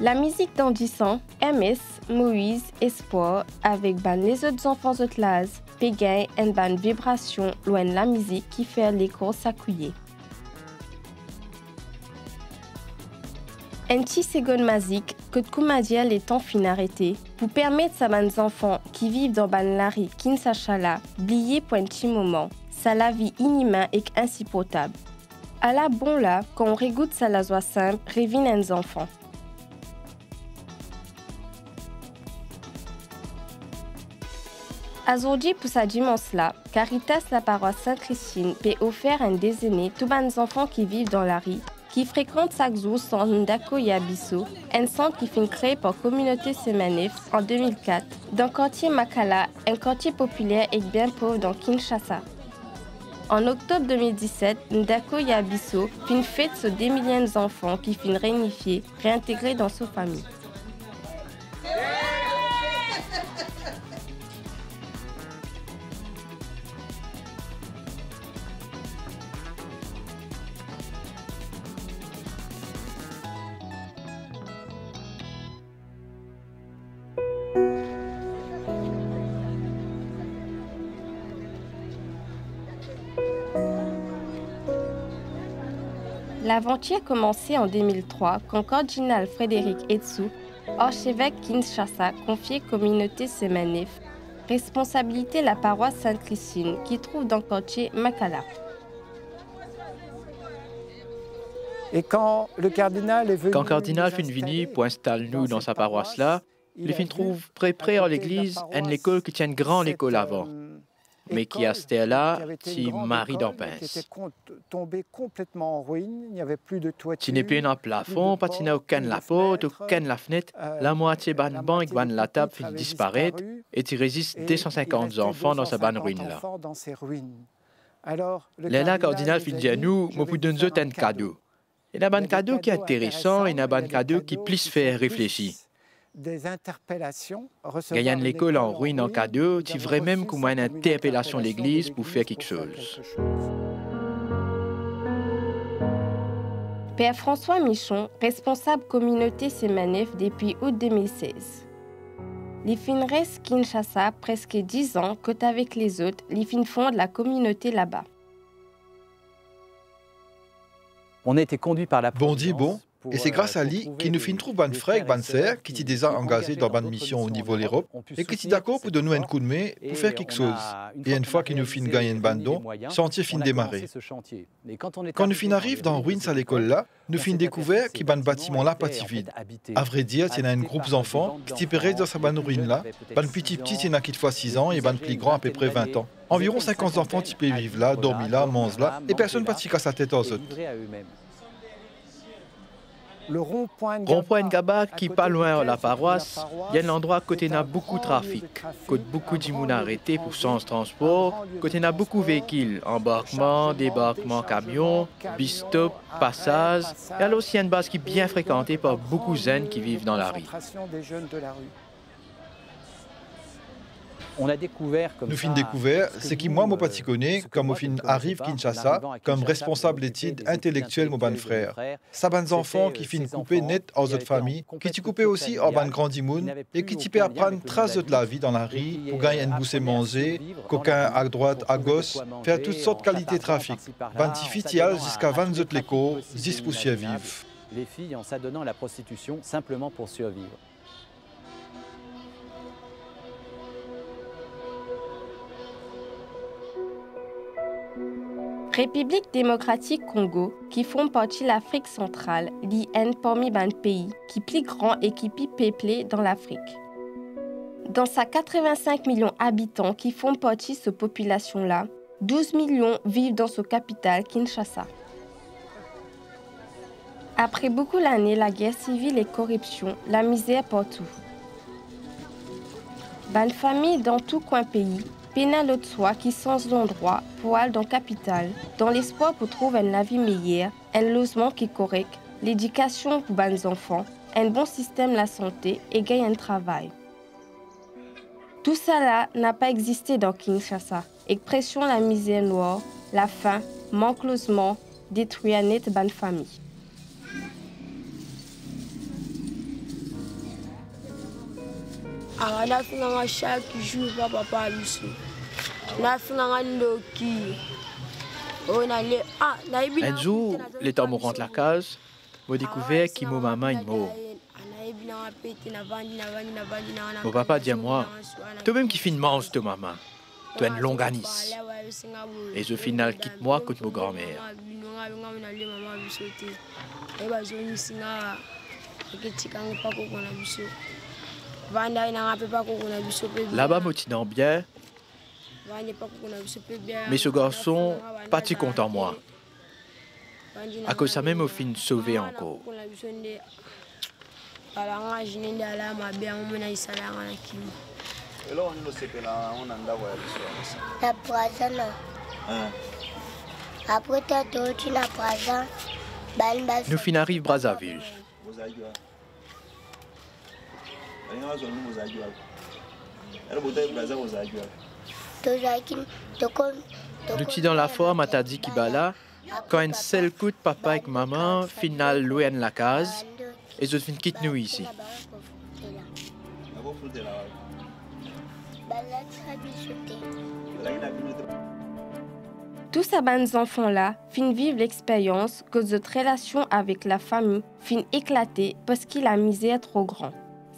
La musique d'Andissan, MS, Moïse, Espoir, avec les autres enfants de classe, Péguin et ban vibration loin la musique qui fait l'écho s'accouiller. Un petit seconde magique que Koumadia les temps fin arrêté pour permettre à mes enfants qui vivent dans ban lari Kinsachala d'oublier pour un petit moment sa la vie inhumaine et insupportable. À la bon là, quand on régoute sa la joie simple, révine les enfants. Aujourd'hui, pour sa dimanche-là, Caritas la paroisse Sainte-Christine peut offrir un déjeuner tous les enfants qui vivent dans la rue, qui fréquentent chaque jour son Ndako Yabiso, un centre qui fut créé par Communauté Semanif en 2004, dans le quartier Makala, un quartier populaire et bien pauvre dans Kinshasa. En octobre 2017, Ndako Yabiso fut fête sur des milliers d'enfants qui furent réunifiés, réintégrés dans sa famille. L'aventure a commencé en 2003 quand cardinal Frédéric Etsou, archevêque Kinshasa, confiait Communauté Semanif, responsabilité la paroisse Sainte-Christine qui trouve dans le quartier Makala. Et quand le cardinal est venu, fut venu pour installer nous dans sa paroisse là, il fin trouve près en l'église une école qui tient une grande école avant. Mais qui a c'était là, si Marie d'Ampens. Tombé complètement en ruine, il n'y avait plus de toiture. Tu n'es plus un plafond, pas tu n'as aucune la porte, aucune la fenêtre, la moitié ban banc ban la table fait disparaître et tu résistes 250 enfants dans sa ban ruine là. Là, cardinal fin dit à nous, moi pour donner un cadeau. Il y a un cadeau qui est intéressant et un cadeau qui plus fait réfléchir. Des interpellations. Gagnant l'école en ruine en cadeau, tu ferais même comme une interpellation à l'église pour faire quelque chose. Père François Michon, responsable communauté Semanif depuis août 2016. Les fins restent Kinshasa presque 10 ans que avec les autres, les fins fondent la communauté là-bas. On a été conduit par la Bon dit bon. Et c'est grâce à lui qu'il nous fait trouver un frère, une sœur, qui était déjà engagé dans une mission au niveau de l'Europe et qui était d'accord pour donner un coup de main pour faire quelque chose. Et une fois qu'il nous fait gagner un bandon, le chantier fin démarrer. Quand nous fin arrive dans ruines à l'école là, nous fin découvert qu'il y a un bâtiment là pas vide. À vrai dire, il y a un groupe d'enfants qui étaient dans sa ruine là. Un petit il y a qui fois 6 ans et un plus grand à peu près 20 ans. Environ 50 enfants qui peuvent vivre là, dormir là, manger là, et personne pas casse sa tête aux autres. Le rond-point Ngaba qui pas loin de la paroisse, il y a un endroit à côté n'a beaucoup de trafic, côté beaucoup d'immunes arrêtés pour sens transport, côté n'a beaucoup de véhicules, embarquement, débarquement, camions, bistop, passage, et alors aussi une base qui est bien fréquentée par beaucoup de jeunes qui vivent dans la rue. On a découvert comme nous fin découvert, c'est qui moi pas connais comme au fin arrive Kinshasa comme responsable d'études intellectuelles mon ban frère. Ça ban enfants qui fin coupé net aux autres familles, qui tu coupé aussi en ban grand imoun et qui tu peux apprendre trace de la vie dans la rue pour gagner une boussée manger, coquin à droite à gauche, faire toutes sortes de qualités de trafic. Ban fitial jusqu'à 20 autres l'écho, 10 pour survivre. Les filles en s'adonnant à la prostitution simplement pour survivre. République démocratique Congo, qui font partie de l'Afrique centrale, l'IN parmi les pays qui plus grand et qui plus peuplé dans l'Afrique. Dans sa 85 millions d'habitants qui font partie de cette population-là, 12 millions vivent dans sa capitale, Kinshasa. Après beaucoup d'années, la guerre civile et corruption, la misère partout. Bonne famille dans tout coin pays, peine l'autre soi qui change d'endroit pour aller dans la capitale, dans l'espoir pour trouver une vie meilleure, un logement qui est correct, l'éducation pour les enfants, un bon système de la santé et gagner un travail. Tout cela n'a pas existé dans Kinshasa. Expression la misère noire, la faim, manque de logement, détruit net bonne famille. Chaque jour, papa Un jour, les temps rentrent la case, j'ai découvert qu'il m'a maman une mot. Mon papa dit à moi, toi-même qui finis mange de maman, tu as une longue anis. Et au final, quitte moi contre mon grand-mère. Là-bas, je me bien. Mais ce garçon, pas si content moi. À cause de ça même, au fin sauvé encore. Nous fin arrive Brazzaville. Nous sommes dans la forme, à dit qui là, quand un seul coup de papa et maman, final loin la case, et je fin quitte nous ici. Tous ces bons enfants-là fin vivre l'expérience que notre relation avec la famille fin éclater parce que la misère est trop grande.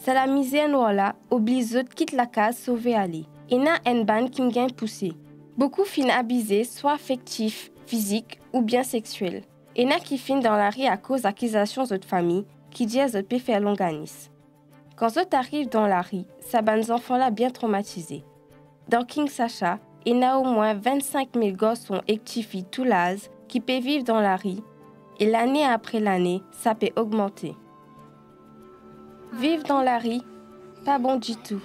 C'est la misère noire-là oblige eux de quitter la case sauver aller. Et n'a une bande qui gagne poussé. Beaucoup fin abusés, soit affectifs, physiques ou bien sexuels. Et n'a qui fin dans la rue à cause d'accusations de famille qui disent de peut faire longanis. Quand eux arrivent dans la rue, ces bons enfants-là bien traumatisés. Dans King Sacha, il y a au moins 25 000 garçons actifs tout l'âge qui peuvent vivre dans la rue. Et l'année après l'année, ça peut augmenter. Vivre dans la rue, pas bon du tout.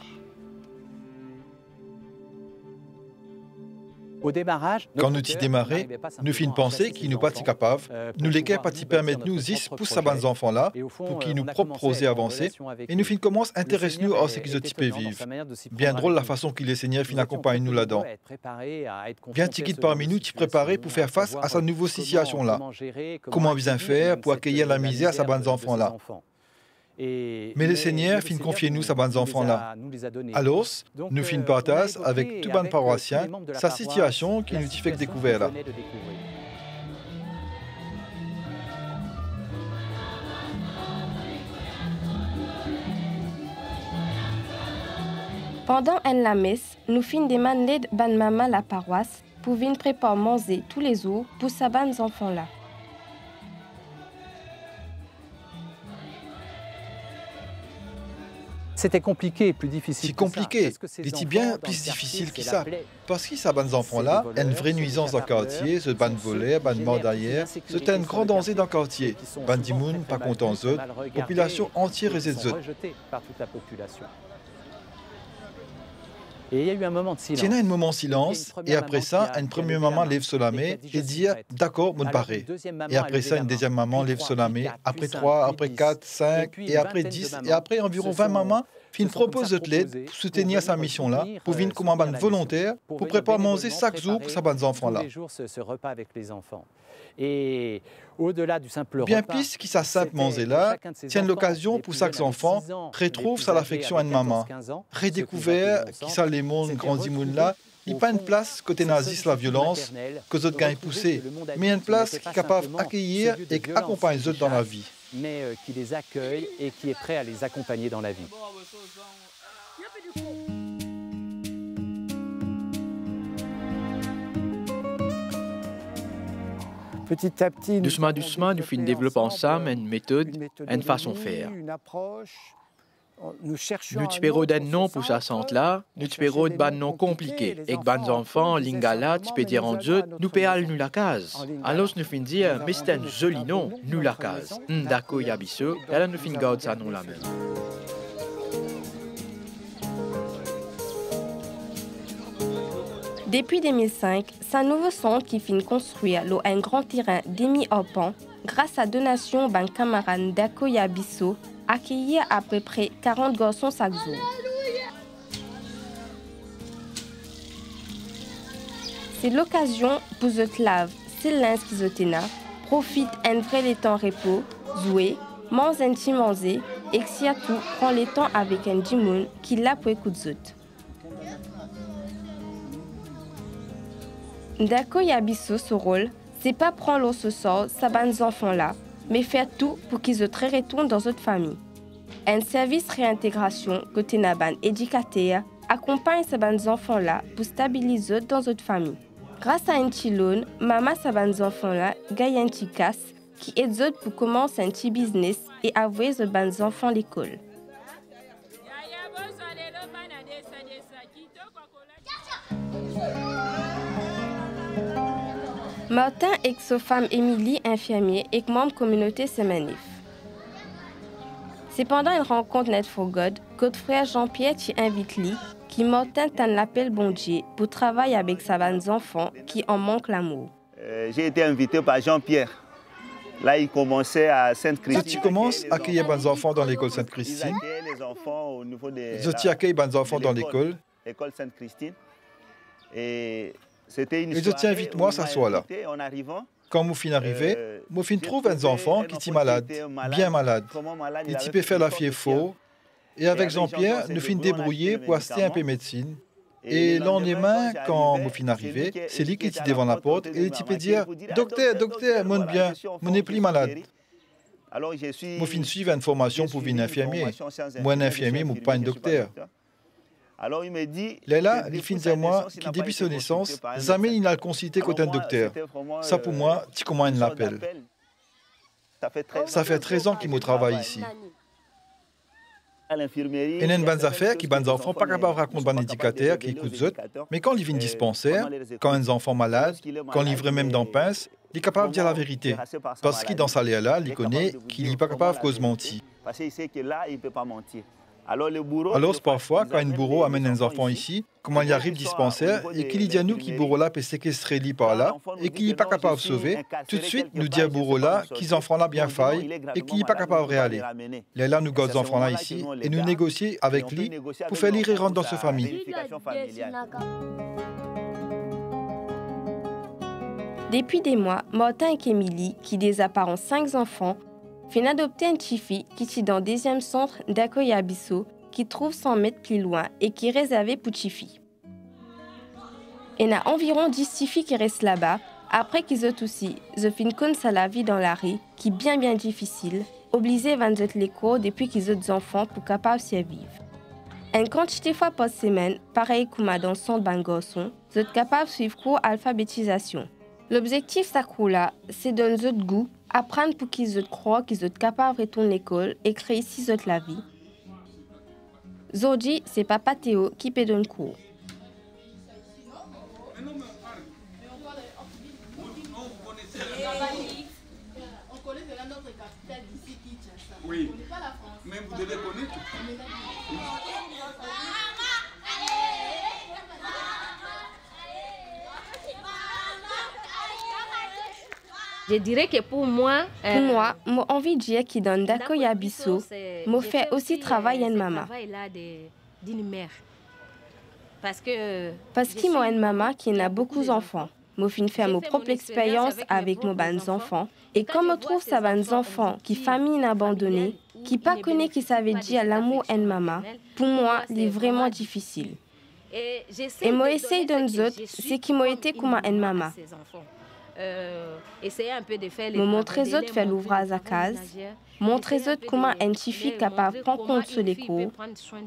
Au démarrage, quand nous y démarré, nous fîmes penser qu'ils nous pas capables, nous lesquels pas permettre nous 10 pour ces bons enfants-là, pour qu'ils nous proposent avancer, et nous fîmes commence à intéresser nous à ce qu'ils ont typé vivre. Bien drôle la façon qu'il les seigneurs fin accompagnent nous là-dedans. Bien tiquite parmi nous, t'y préparer pour faire face à cette nouvelle situation-là. Comment bien faire pour accueillir la misère à ces bons enfants-là. Mais les seigneurs fin confier nous ces bons enfants-là. Alors, nous fin partage avec tous les paroissiens sa situation qui nous fait découvrir là. Pendant la messe, nous fin demander de ban maman la paroisse pour venir préparer manger tous les jours pour ces bons enfants-là. C'était compliqué, plus difficile. C'est compliqué, c'était bien plus difficile que ça. Parce que ces bons enfants-là, une vraie nuisance dans le quartier, ce ban de volets, ban de mort derrière, c'était un grand danger dans le quartier. Ban d'immunes, pas contents d'eux, population entière et d'eux. Et il y a eu un moment de silence. Il y a un moment de silence, et après ça, une première maman lève sur la main et dit « D'accord, mon paré ». Et après ça, une deuxième maman lève sur la main, après 3, après 4, 5, et après 10, et après environ 20 mamans, fin propose de l'aide pour soutenir sa mission-là, pour venir comme un volontaire, pour préparer manger chaque jour pour ces bons enfants-là. Ce repas avec les enfants. Et au-delà du simple bien repas, plus que sa simple manger-là, tient l'occasion pour chaque enfant retrouve sa affection à une maman. Redécouvert qui ça les mondes grandis là, il n'y a pas une place côté nazis la violence, que les autres gagnent poussé, mais une place qui est capable d'accueillir et qui accompagne les autres dans la vie. Mais qui les accueille et qui est prêt à les accompagner dans la vie. Petit à petit, doucement, nous finissons développer ensemble une méthode, une façon de faire. Nous espérons d'un nom pour sa centre-là, nous espérons d'un nom compliqué. Et que les enfants, lingala, tu peux dire en Dieu, nous payons nous la case. Alors nous finissons dire, mais c'est un joli nom, nous la case. Ndako yabiso, et là nous finissons garder ça nom la même. Depuis 2005, c'est un nouveau centre qui finit construire un grand terrain demi-open grâce à donation d'un camarade d'Akoya Bisso, accueillir à peu près 40 garçons chaque jour. C'est l'occasion pour eux lave, c'est l'un qui profite un vrai temps repos, jouer, manger un petit manger et surtout prend le temps avec un dimoun qui l'a pour écouter. D'accord, Yabiso, ce rôle, c'est pas prendre l'eau ce sort, ça les enfants là, mais faire tout pour qu'ils se retournent dans notre famille. Un service réintégration côté Naban éducateur accompagne ces enfants là pour stabiliser dans notre famille. Grâce à un petit loan, maman ces enfants là gagne un petit casse qui aide pour commencer un petit business et envoyer ces enfants à l'école. Martin et sa femme Émilie, infirmière, et membre communauté Semanif. C'est pendant une rencontre Net for God que notre frère Jean-Pierre t'y invite lui, qui Martin t'en l'appelle bon Dieu pour travailler avec ses enfants qui en manquent l'amour. J'ai été invité par Jean-Pierre. Là, il commençait à Sainte-Christine. Tu commences à accueillir les enfants dans l'école Sainte-Christine. Je accueille les enfants dans l'école. L'école Sainte-Christine. Et je t'invite moi à s'asseoir là. Quand je suis arrivé, je trouve un enfant qui est malade, bien malade. Il peut faire la fièvre faux. Et avec Jean-Pierre, nous finissons débrouiller pour acheter un peu de médecine. Et le lendemain, quand je suis arrivé, c'est lui qui était devant la porte et il peut dire « Docteur, mon bien, je n'ai plus malade ». Je suis suivre une formation pour devenir infirmier. Moi, un infirmier, je ne suis pas un docteur. Là, il finit à moi qui, depuis sa naissance, jamais il n'a consulté comme un docteur. Ça, pour moi, c'est comment il l'appelle. Ça fait 13 ans qu'il me travaille ici. Il y a une bonne affaire qui les enfants pas capables de raconter un éducateur qui écoute eux, mais quand ils viennent dispensaire, quand un enfant malade, quand ils livrent même dans pince, il est capable de dire la vérité. Parce qu'il dans sa là, il connaît qu'il n'est pas capable de mentir. Alors, parfois, quand un bourreau amène un enfant ici, comment il arrive dispensaire et qu'il dit à nous qu'il bourreau là peut séquestrer lui par là et qu'il n'est pas capable de sauver, tout de suite nous dit à bourreau là qu'ils enfants là bien faille et qu'il n'est pas capable de réaller. Là, nous gardons enfants là ici et nous négocions avec lui pour faire lui rentrer dans sa famille. Depuis des mois, Martin et Émilie, qui désapparent 5 enfants, viennent adopter un petit fille qui est dans le deuxième centre d'accueil à Bissau, qui trouve 100 mètres plus loin et qui est réservé pour petit fille. Il y a environ 10 petits filles qui restent là-bas, après qu'ils ont aussi, ils finissent connaître la vie dans la rue, qui est bien difficile, obligés à vendre les cours depuis qu'ils ont des enfants pour capables de vivre. Une quantité de fois par semaine, pareil comme dans le centre d'un garçon, ils sont capables de suivre cours alphabétisation. L'objectif de ce cours-là, c'est de donner notre goût, apprendre pour qu'ils croient qu'ils sont capables de retourner à l'école et créer ici la vie. Aujourd'hui, c'est Papa Théo qui peut donner cours. Oui, mais vous devez connaître. Je dirais que pour moi, j'ai envie de dire qu'il donne d'accueil à Bissau, mais fait aussi travailler une maman. Parce que moi une maman qui a beaucoup d'enfants. Je finis faire ma propre expérience avec mes enfants. Et quand je trouve ça mes enfants qui famille abandonnée, qui pas connaît qui savait dire l'amour à une maman, pour moi, c'est vraiment difficile. Et moi essaye de nous autres, c'est qui m'a été comme une maman. Me montrer aux autres faire l'ouvrage à case, montrer aux autres comment un petit fille capable de prendre compte sur les cours,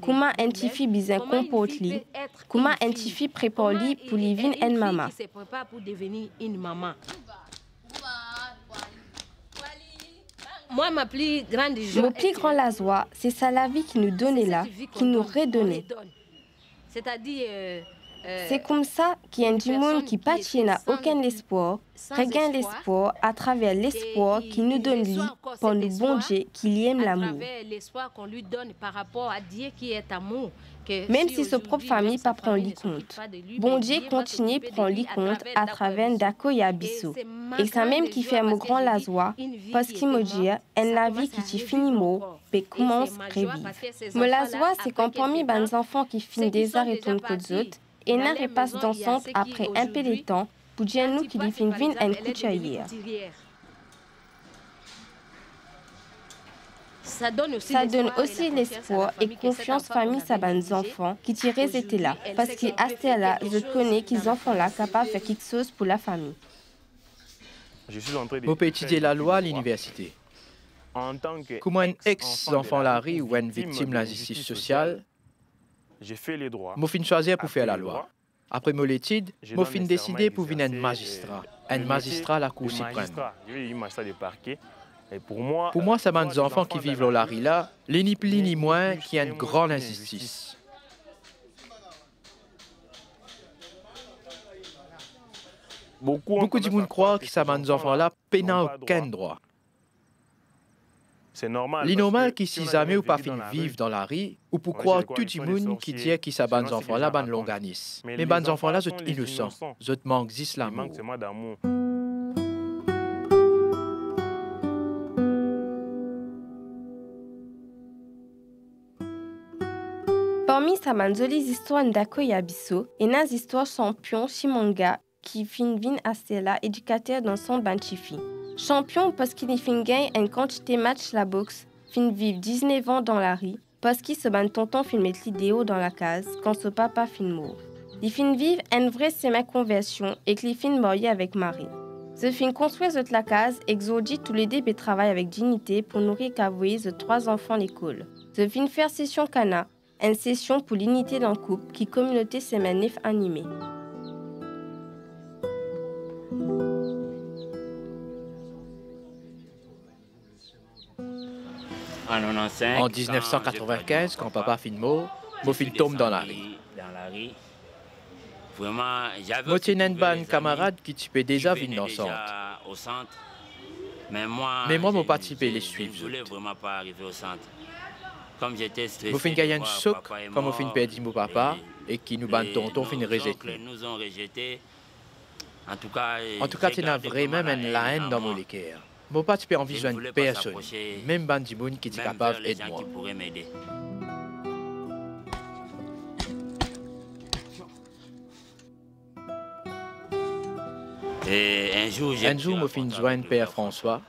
comment un petit fille bien comporte lui, comment un petit fille prépare lui pour lui vivre une maman. Moi, ma plus grande joie, Mon plus grand la joie, c'est ça la vie qui nous donnait là, qui nous redonnait. C'est-à-dire c'est comme ça qu'il y a du monde qui pâtit n'a aucun espoir, regagne l'espoir à travers l'espoir qu'il nous donne lui, pour le bon Dieu qui aime l'amour. Même si sa propre famille ne prend lui compte. Bon Dieu continue à prendre lui compte à travers d'accueil à Bissau. Et c'est même qui fait mon grand la joie, parce qu'il me dit, la vie qui finit mot, puis commence à revivre. Mais la joie, c'est quand parmi les enfants qui finissent des arts et tournent côté autres, et n'a repasse dans le centre après un peu de temps pour dire nous qu'il y finit un coup de hier. Ça donne aussi l'espoir et confiance famille à nos enfants qui tirés étaient là. Parce qu'ils étaient là, je connais qu'ils enfants là capables de faire quelque chose pour la famille. Je peux étudier la loi à l'université. Comme un ex-enfant la rue ou une victime de l'injustice sociale, je fin choisir pour faire la loi. Après mon étude, je fin décider pour devenir un magistrat à la Cour suprême. Pour moi, c'est des enfants qui vivent dans la rue là, ni plus ni moins qui a une grande injustice. Beaucoup de gens croient que ces enfants-là n'ont aucun droit. C'est normal qu'ils si jamais ou pas vivre dans la rue, ou pour croire tout le monde qui dit que ces enfants-là sont longanistes. Mais ces enfants-là sont innocents, ils manquent juste l'amour. Parmi ces jolies histoires d'Akoya Abisso, il y a une histoire champion Chimanga qui fin vin assez là, éducateur dans son banchifi. Champion parce qu'il fin gagne une quantité match la boxe, fin vivre 19 ans dans la rue, parce qu'il se ban tonton fin mettre l'idéo dans la case quand ce papa fin mort. Il fin vivre une vraie semi-conversion et qu'il fin marié avec Marie. Ce fin construire la case et exordi tous les deux travaillent avec dignité pour nourrir qu'avouer de 3 enfants à l'école. Ce fin faire session cana, une session pour l'unité d'un couple qui communauté semaine 9 animée. En 1995, quand papa fin mort, mon fils tombe dans la rue. Moi, j'ai un camarade qui typait déjà venir dans le centre. Mais moi, mon participé les suivre. Mon fin gagné un choc quand mon fin perdu mon papa et qui nous ban tonton fin rejeté. En tout cas, il y a vraiment une haine dans mon cœur. Mon papa peut envisager une personne, même Bandimoun qui est capable d'aider moi. Un jour, je fin joindre Père François.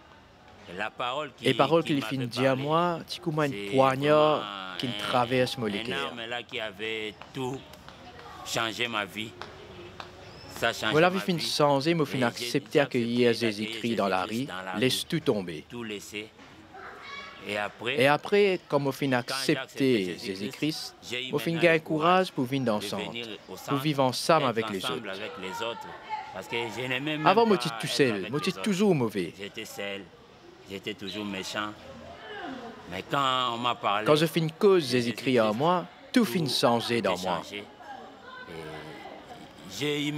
Et parole qu'il fin dit à moi, c'est comme un poignard qui traverse mon cœur. Qui avait tout changé ma vie. Moi, la vie fin changer, moi fin accepter accueillir Jésus-Christ dans la rue, laisse tout tomber. Et après, comme moi fin accepter Jésus-Christ, moi fin gagner courage pour vivre ensemble, pour vivre ensemble avec les autres. Avant, moi j'étais tout seul, moi j'étais toujours mauvais. J'étais seul, j'étais toujours méchant. Mais quand on m'a parlé... Quand je fais une cause Jésus-Christ en moi, tout fin changer dans moi.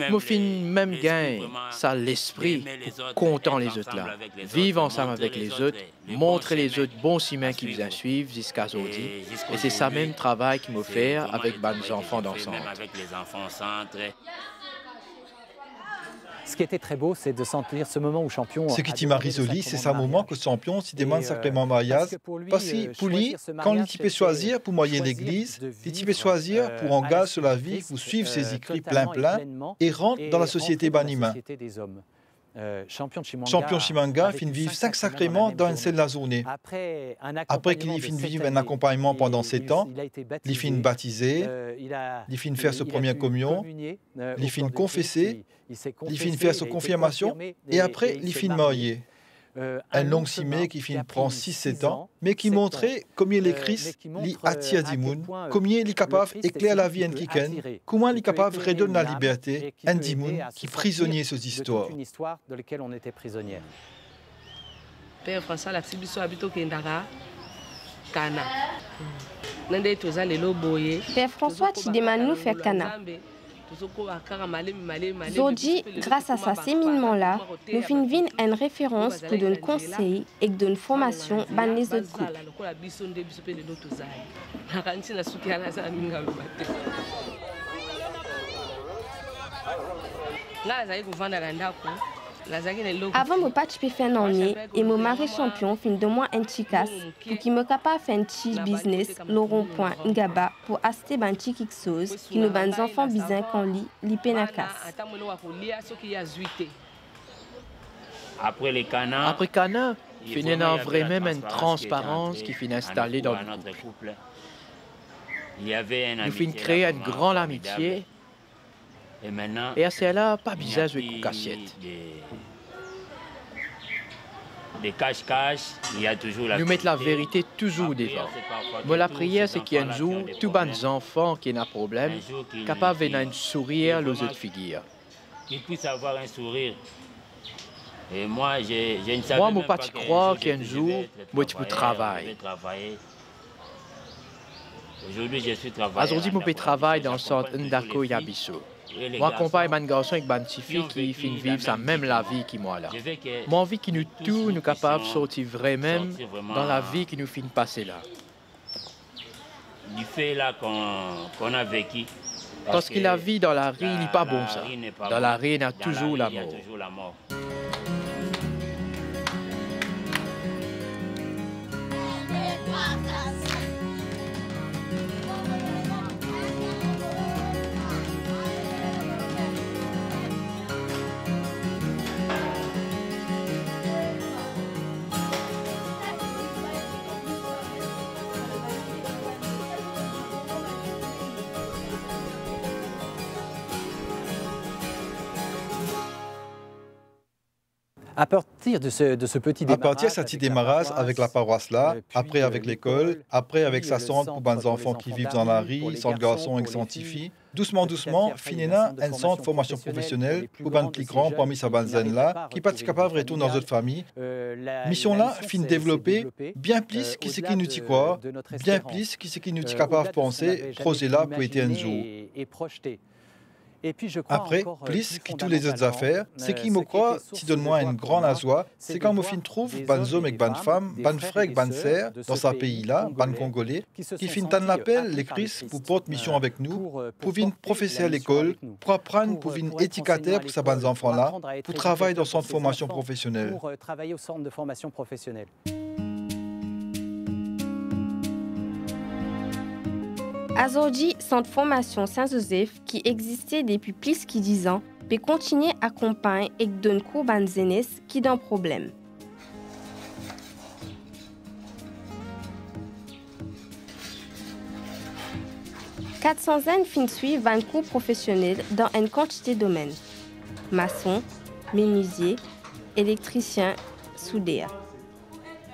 Moi, fin même gain, ça l'esprit pour content les autres là. Vivre ensemble avec les autres, montrer les autres bons chemins qui vous suivent jusqu'à aujourd'hui. Et c'est ça même travail qui me fait avec les enfants d'ensemble. Ce qui était très beau, c'est de sentir ce moment où Champion... Ce qui m'a risoli, c'est ce moment que Champion s'y demande sacrément mariage. Parce que pour lui, quand il peut choisir pour moyer l'église, il peut choisir pour engager sur la vie, pour suivre ses écrits plein et rentrer dans la société banima. Champion Chimanga fin vivre 5 sacrements dans une seule la journée. Après qu'il fin vivre un accompagnement pendant 7 ans, il fin baptisé, il fin faire sa première communion, il fin confesser, il fin faire sa confirmation et après il fin marié. Un long simé qui fin prend 6-7 ans, mais qui montrait combien les Christ li attire du monde, combien il est capable d'éclairer la vie en quiconque, comment il est capable de redonner la liberté à un monde qui prisonnier ces histoires. Une histoire de laquelle on était prisonnière. Père François, la petite biso habito kendara kana. Nende tozale lo boye. Père François, tu demandes nous faire cana. Aujourd'hui, grâce à ce séminement-là, nous finissons une référence pour donner conseils et donner formation dans les autres groupes. Avant mon patch peut faire un an et mon mari champion fin de moi un chicas pour qu'il me capable faire un petit business le rond-point Ngaba pour acheter un petit quelque chose qui nous ban enfants bizarres qu'on lit l'Ipenakas. Après les canards, après Cana, Il y a vraiment une transparence qui finit installée dans le couple. Nous finissons créer une grande amitié. Et à cela, pas bizarre de coups cassette. Des cache-cache, il y a toujours la... Nous mettons la vérité toujours devant. Mais la prière, c'est qu'il y a un jour, tous les enfants qui ont un problème, capables de venir sourire aux autres figures. Qu'ils puissent avoir un sourire. Et moi, je ne savais moi, même pas croire qu'un jour, moi, tu peux travailler. Aujourd'hui, je suis travailleur. Aujourd'hui, je peux travailler dans le centre Ndako Yabiso. Moi, accompagne un garçon avec une petite fille qui finit vivre sa même la vie que moi là. Moi, envie que nous tous, nous capables de sortir vraiment dans la vie qui nous finit passer là. Du fait là qu'on a vécu. Parce que la vie dans la rue n'est pas bon ça. Dans la rue, il y a toujours la mort. À partir de ce petit démarrage avec la paroisse là, après avec l'école, après avec sa centre pour les enfants qui vivent dans la rue, sans garçons et sans filles, doucement, finina un centre de formation professionnelle pour les plus grands parmi ces banzen là, qui pas capables de retourner dans notre famille. Mission là, fin développer bien plus que ce qui nous dit quoi, bien plus que ce qui nous dit capable de penser, projet là pour être un jour. Après, plus que toutes les autres affaires, ce qui me croit, qui donne moi une grande joie, c'est quand je trouve des hommes et des femmes, des frères et des sœurs dans ce pays-là, des Congolais, qui finissent l'appel, les Christ, pour porter mission avec nous, pour venir professer à l'école, pour apprendre, pour venir étiqueter pour ces enfants-là, pour travailler dans le centre de formation professionnelle. Aujourd'hui, centre de formation Saint-Joseph, qui existait depuis plus de 10 ans, peut continuer à accompagner et donner cours aux jeunes qui ont des problèmes. « 400 jeunes finissent suivre un cours professionnel dans une quantité de domaines. Maçon, menuisier, électricien, soudeur.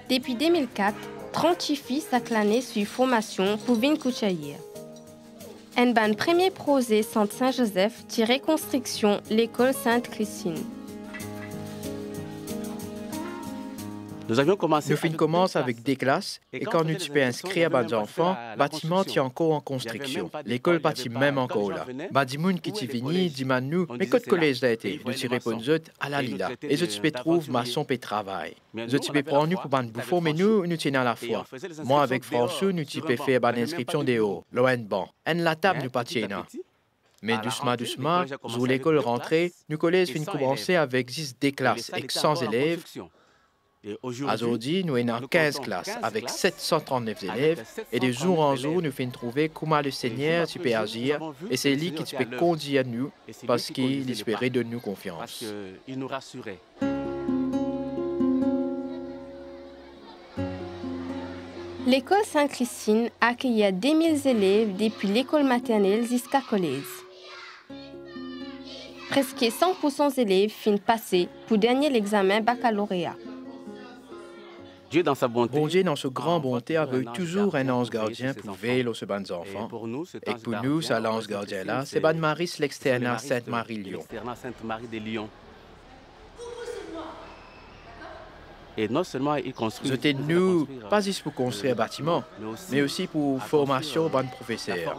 Depuis 2004, 36 filles chaque année suivent formation pour venir couturière. Un premier projet Centre Saint-Joseph qui reconstruction l'école Sainte-Christine. Nous commençons avec des classes et quand nous peux inscrire les enfants, le bâtiment est encore en construction. L'école bâtit même encore là. Badimoun qui est venu dit nous, mais quel collège a été? Nous répondons à la Lila. Et je peux trouver maçon et travail. Je peux prendre nous pour un bouffon, mais nous tenons à la fois. Moi avec François, nous peux faire une inscription des hauts, loin de banc. Et la table nous pas tienne. Mais doucement, sous l'école rentrée, nous collèges finissent commencer avec 10 des classes et 100 élèves. Aujourd'hui, nous avons 15 classes avec 739 élèves et de jour en jour, nous faisons trouver comment le Seigneur peut agir et c'est lui qui peut conduire nous parce qu'il espérait de nous confiance. L'école Sainte-Christine accueille 2000 élèves depuis l'école maternelle jusqu'à collège. Presque 100% des élèves finissent passer pour dernier l'examen baccalauréat. Bon Dieu, dans sa grande bonté, avait toujours un ange gardien pour veiller aux bonnes enfants. Et pour nous, ce ange gardien-là, c'est Ban Maris l'externat Sainte-Marie-Lyon. C'était nous, pas juste pour construire un bâtiment, mais aussi pour formation de professeurs.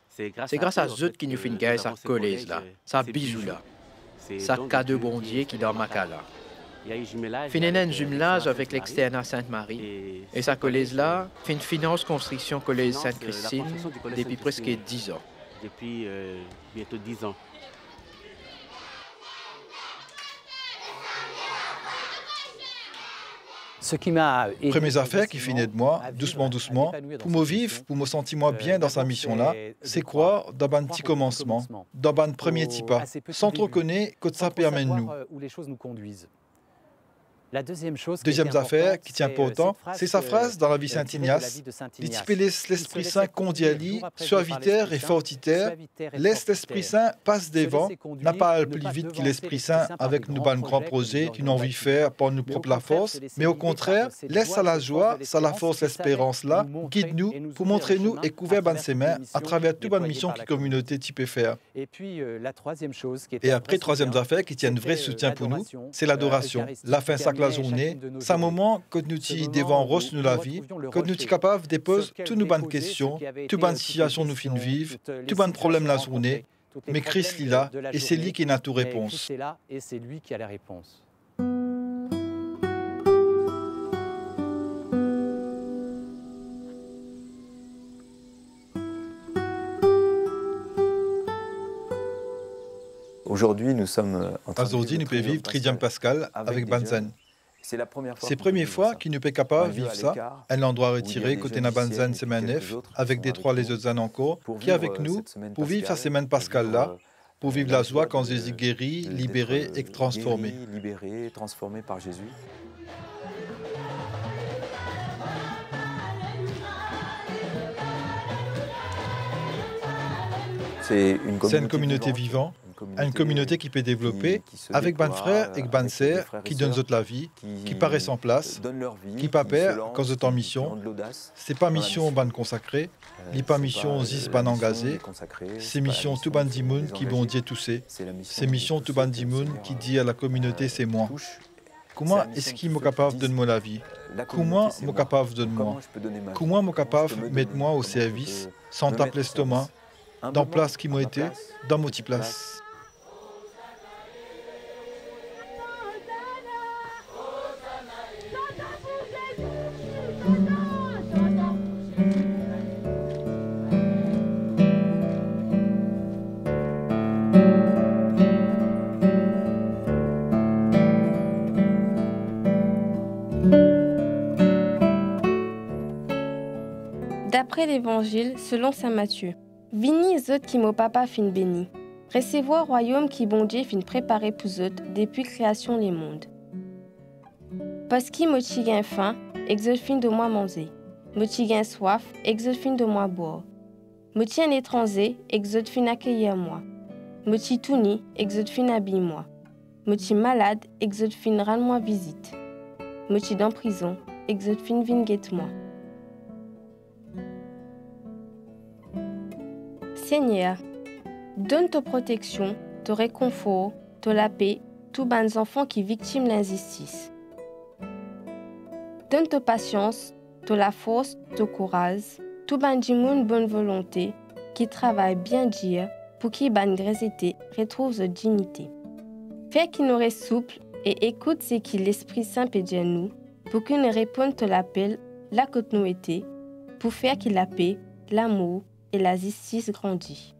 C'est grâce à eux qui nous fait gagner sa collège là, sa bijou là, sa cadeau bon Dieu qui dans ma là. Finit un jumelage avec l'externat Sainte-Marie et sa collège là fait une finance construction collège Sainte-Christine depuis presque 10 ans. Depuis bientôt 10 ans. Premières affaires qui finissent de moi, doucement, pour me vivre, pour me sentir moi bien dans sa mission-là, c'est croire dans un petit commencement, dans un premier petit pas, sans trop connaître que ça permet de nous. La deuxième affaire qui est importante, c'est sa phrase dans la vie Saint-Ignace. Dit laisse l'Esprit Saint condiali, suavitaire et fortitaire, laisse l'Esprit Saint passe devant, n'a pas à aller plus vite que l'Esprit Saint avec nous un grand projet qui nous envie de faire pour nous propre la force, mais au contraire, laisse à la joie, à la force, l'espérance là, guide-nous pour montrer nous et couvrir ban ses mains à travers toute bonne mission que la communauté peut faire. Et après, troisième affaire qui tient un vrai soutien pour nous, c'est l'adoration. La fin sacre la journée, c'est un moment que nous sommes devant Ross nous la vie, que nous sommes capables de poser toutes nos bonnes questions, toutes bonnes situations nous finissent vivre, tous bonnes problèmes la journée, mais Christ est là et c'est lui qui a toute réponse. Aujourd'hui, nous sommes en train Aujourd'hui, nous pouvons vivre Tridium Pascal avec Banzen. C'est la première fois qu'il nous est capable de vivre ça, un endroit retiré côté na Banzen semaine 9, avec des trois les autres encore, qui est avec nous pour vivre sa semaine pascale là, pour vivre la joie quand Jésus guérit, libéré et transformé. Libéré, transformé par Jésus. C'est une communauté vivante. Une communauté qui peut développer avec ban frères et ban sœurs qui donnent la vie, qui paraissent en place, qui pas peur quand ils sont en mission. C'est pas mission ban consacré, ni pas mission zis ban engagé. C'est mission tout ban dimoun qui vont dire tousser. C'est mission tout ban dimoun qui dit à la communauté c'est moi. Comment est-ce qu'il est capable de donner la vie? Comment est capable de donner moi? Comment est capable de mettre moi au service sans taper l'estomac, dans place qui m'a été, dans mon petit place? D'après l'Évangile, selon saint Matthieu, vini zot qui mon papa fin béni, recevoir royaume qui bon Dieu fin préparé pour zot depuis création les mondes. Parce qui mo gain faim, exot fin de moi manger, mo gain soif, exot fin de moi boire, mo un étranger, exot fin accueillir moi, mo tout ni, exot fin habille moi, mo malade, exot fin rendre moi visite, mo dans prison, exot fin vin guette moi. Seigneur, donne ta protection, ton réconfort, la paix, tous les enfants qui victimes l'injustice. Donne ta patience, la force, ton courage, tout ban dimoun bonne volonté, qui travaille bien dire pour qui ban grésité retrouve sa dignité. Fais qu'il nous reste souple et écoute ce que l'Esprit Saint peut dire nous, pour qu'il nous réponde à l'appel, là que nous étions, pour faire que la paix, l'amour et la justice grandissent.